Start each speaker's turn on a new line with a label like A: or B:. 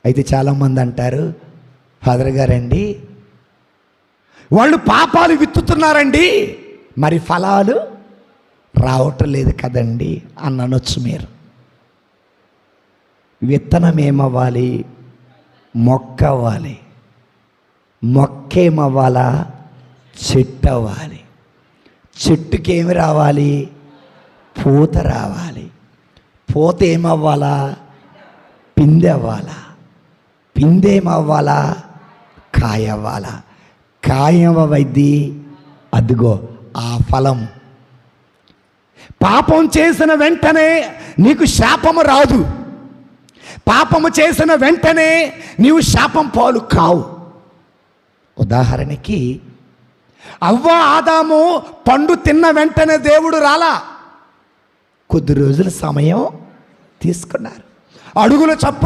A: అయితే చాలామంది అంటారు, ఫాదర్ గారండి వాళ్ళు పాపాలు విత్తుతున్నారండి, మరి ఫలాలు రావటం లేదు కదండి అని అనొచ్చు మీరు. విత్తనం ఏమవ్వాలి? మొక్క అవ్వాలి. మొక్క ఏమవ్వాలా? చెట్టు అవ్వాలి. చెట్టుకి ఏమి రావాలి? పూత రావాలి. పూత ఏమవ్వాలా? పిందె అవ్వాలా. పిందె ఏమవ్వాలా? కాయ అవ్వాలా. కాయమవైద్ది అదిగో ఆ ఫలం. పాపం చేసిన వెంటనే నీకు శాపము రాదు. పాపము చేసిన వెంటనే నీవు శాపం పాలు కావు. ఉదాహరణకి అవ్వ ఆదాము పండు తిన్న వెంటనే దేవుడు రాలా, కొద్ది రోజుల సమయం తీసుకున్నారు. అడుగుల చప్పుడు